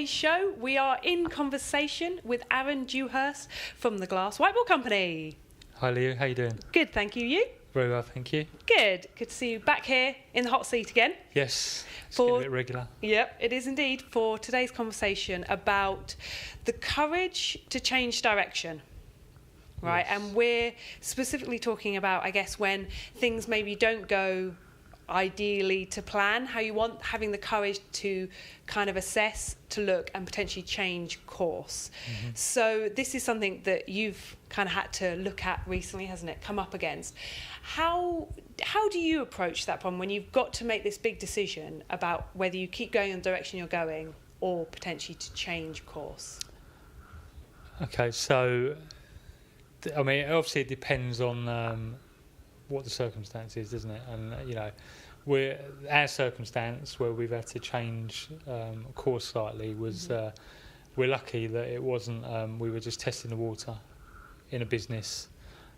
today's show, we are in conversation with Aaron Dewhurst from the Glass Whiteboard Company. Hi Leo, how you doing? Good, thank you. You? Very well, thank you. Good to see you back here in the hot seat again. Yes, it's getting a bit regular. Yep, it is indeed, for today's conversation about the courage to change direction. Right, Yes. and we're specifically talking about, I guess, when things maybe don't go ideally to plan how you want, having the courage to kind of assess, to look and potentially change course. Mm-hmm. So this is something that you've kind of had to look at recently, hasn't it, come up against. How do you approach that problem when you've got to make this big decision about whether you keep going in the direction you're going or potentially to change course? Okay, so, I mean, obviously it depends on what the circumstance is, doesn't it? And, our circumstance where we've had to change course slightly was, we're lucky that it wasn't, we were just testing the water in a business,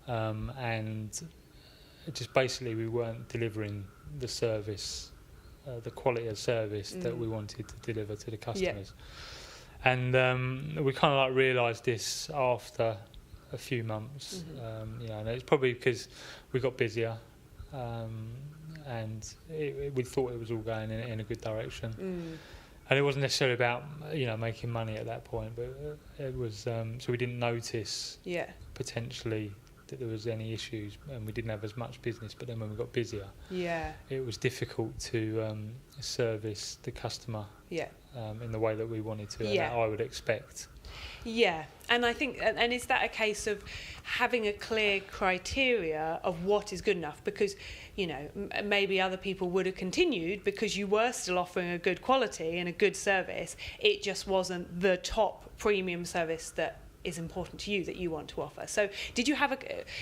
and just basically we weren't delivering the service, the quality of service that we wanted to deliver to the customers. Yeah. And we kind of like realised this after a few months, and it's probably because we got busier, and we thought it was all going in a good direction. And it wasn't necessarily about making money at that point, but it was so we didn't notice potentially that there was any issues, and we didn't have as much business. But then when we got busier, it was difficult to service the customer in the way that we wanted to, and that I would expect. Yeah, and I think, and is that a case of having a clear criteria of what is good enough? Because, maybe other people would have continued because you were still offering a good quality and a good service. It just wasn't the top premium service that is important to you, that you want to offer. So did you have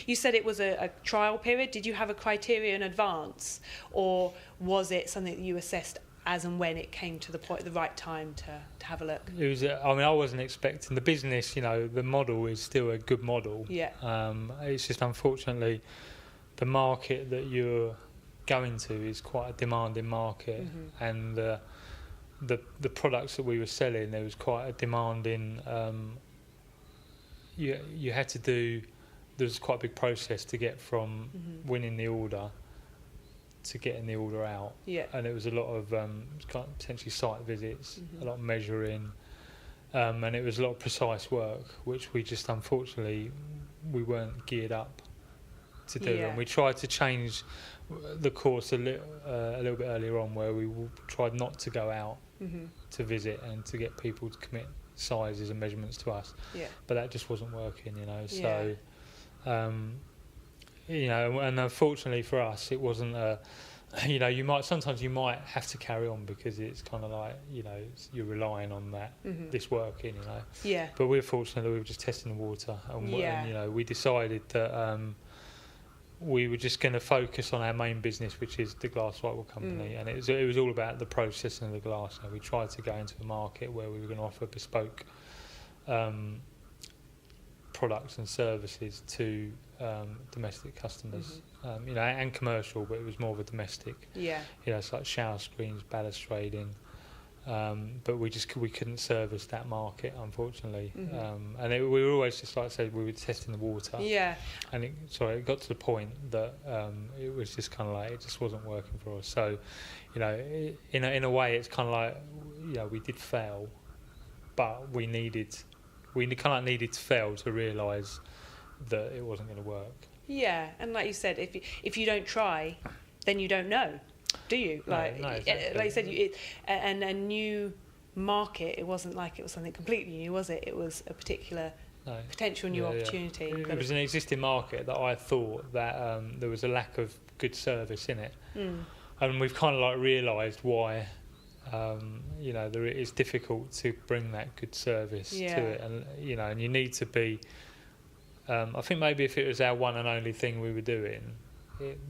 you said it was a trial period, did you have a criteria in advance, or was it something that you assessed as and when it came to the right time to have a look? It was. I wasn't expecting the business. The model is still a good model. Yeah. It's just unfortunately, the market that you're going to is quite a demanding market, and the products that we were selling, there was quite a demanding. You had to do. There was quite a big process to get from winning the order to getting the order out, and it was a lot of potentially site visits, a lot of measuring, and it was a lot of precise work, which we just unfortunately we weren't geared up to do. And we tried to change the course a little bit earlier on, where we tried not to go out to visit and to get people to commit sizes and measurements to us, but that just wasn't working, so. And unfortunately for us, it wasn't you might have to carry on because it's kind of like, you're relying on that, this working, Yeah. But we're fortunate that we were just testing the water, and we decided that we were just going to focus on our main business, which is the Glass Whiteboard Company, and it was all about the processing of the glass. We tried to go into a market where we were going to offer bespoke products and services to domestic customers, and commercial, but it was more of a domestic. Yeah. It's like shower screens, balustrading, but we couldn't service that market, unfortunately. And we were always, just like I said, we were testing the water. Yeah. And it got to the point that it was just kind of like it just wasn't working for us. So, in a way, it's kind of like we did fail, but we kind of needed to fail to realise that it wasn't going to work. Yeah, and like you said, if you don't try, then you don't know, do you? No, exactly. Like you said, and a new market. It wasn't like it was something completely new, was it? It was a particular potential new opportunity. It was an existing market that I thought that there was a lack of good service in it, and we've kind of like realised why. It's difficult to bring that good service to it, and and you need to be. I think maybe if it was our one and only thing we were doing,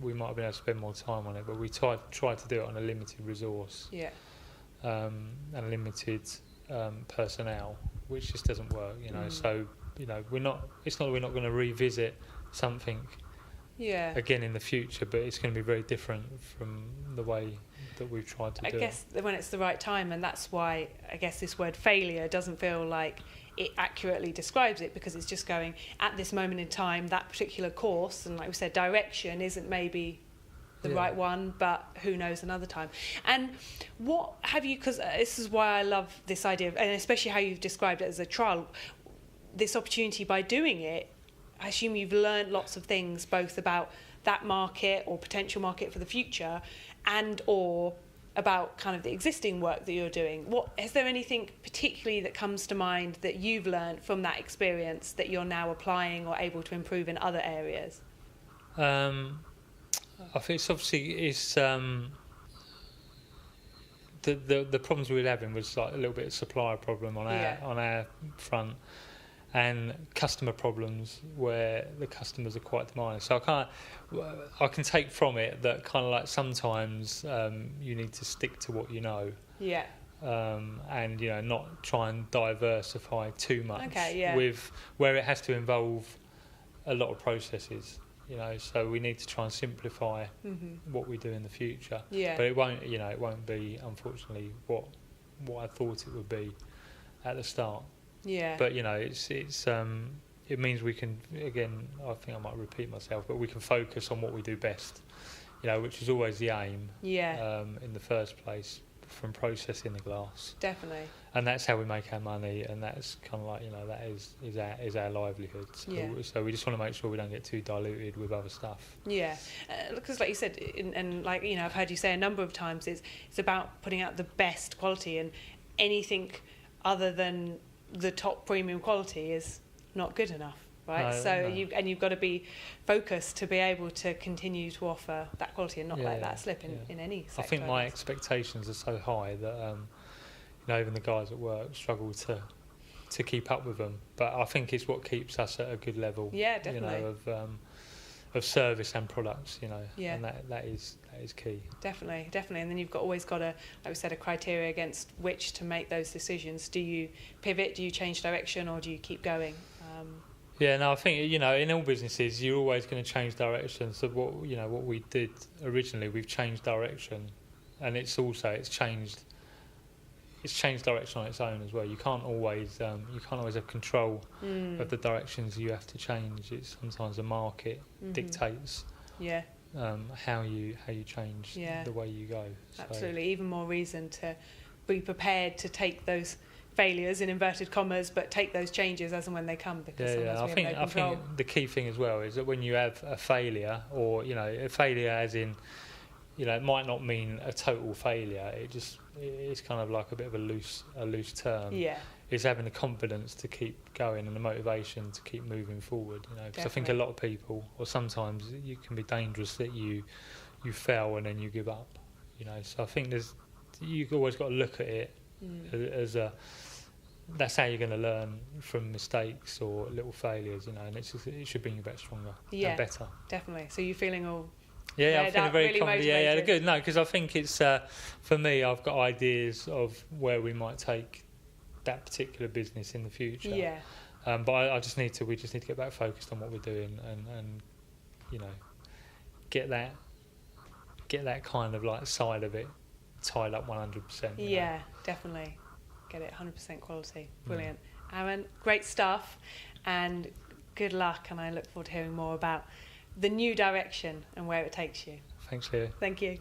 we might have been able to spend more time on it. But we tried to do it on a limited resource, and limited personnel, which just doesn't work. So we're not. It's not that we're not going to revisit something again in the future, but it's going to be very different from the way that we've tried to do. I guess when it's the right time, and that's why I guess this word failure doesn't feel like it accurately describes it, because it's just going at this moment in time, that particular course, and like we said, direction isn't maybe the right one, but who knows another time. And what have you, because this is why I love this idea of, and especially how you've described it as a trial, this opportunity by doing it, I assume you've learned lots of things, both about that market or potential market for the future, and or about kind of the existing work that you're doing. Is there anything particularly that comes to mind that you've learned from that experience that you're now applying or able to improve in other areas? I think it's obviously the problems we were having was like a little bit of supplier problem on our front, and customer problems where the customers are quite demanding. So I can take from it that kind of like sometimes you need to stick to what you know. Yeah. And not try and diversify too much. Okay, yeah. With where it has to involve a lot of processes. So we need to try and simplify what we do in the future. Yeah. But it won't be, unfortunately, what I thought it would be at the start. Yeah. But it means we can, again, I think I might repeat myself, but we can focus on what we do best. Which is always the aim. Yeah. In the first place, from processing the glass. Definitely. And that's how we make our money, and that's kind of like that is our livelihood. So we just want to make sure we don't get too diluted with other stuff. Yeah, because like you said, and like I've heard you say a number of times, it's about putting out the best quality, and anything other than the top premium quality is not good enough. Right, you've got to be focused to be able to continue to offer that quality and not let that slip in any sector. I think my expectations are so high that even the guys at work struggle to keep up with them. But I think it's what keeps us at a good level. Yeah, definitely. Of service and products, and that is key. Definitely. And then you've always got like we said, a criteria against which to make those decisions. Do you pivot? Do you change direction, or do you keep going? Yeah, no, I think in all businesses you're always going to change direction. So what we did originally, we've changed direction, and it's changed direction on its own as well. You can't always have control of the directions you have to change. It's sometimes the market dictates how you change the way you go. Absolutely, even more reason to be prepared to take those failures in inverted commas, but take those changes as and when they come, because I think the key thing as well is that when you have a failure, or a failure as in it might not mean a total failure, it's kind of like a bit of a loose term. Yeah, is having the confidence to keep going and the motivation to keep moving forward. Because I think a lot of people, or sometimes it can be dangerous that you fail and then you give up. So I think you've always got to look at it as that's how you're going to learn from mistakes or little failures, and it should bring you back stronger and better. Definitely. So you're feeling all I'm feeling very really confident. Yeah, good. No, because I think it's for me, I've got ideas of where we might take that particular business in the future. Yeah. But we just need to get back focused on what we're doing, and get that kind of like side of it tied up 100%. Yeah, definitely. Get it 100% quality. Brilliant. Aaron, great stuff, and good luck, and I look forward to hearing more about the new direction and where it takes you. Thanks, Leo. Thank you.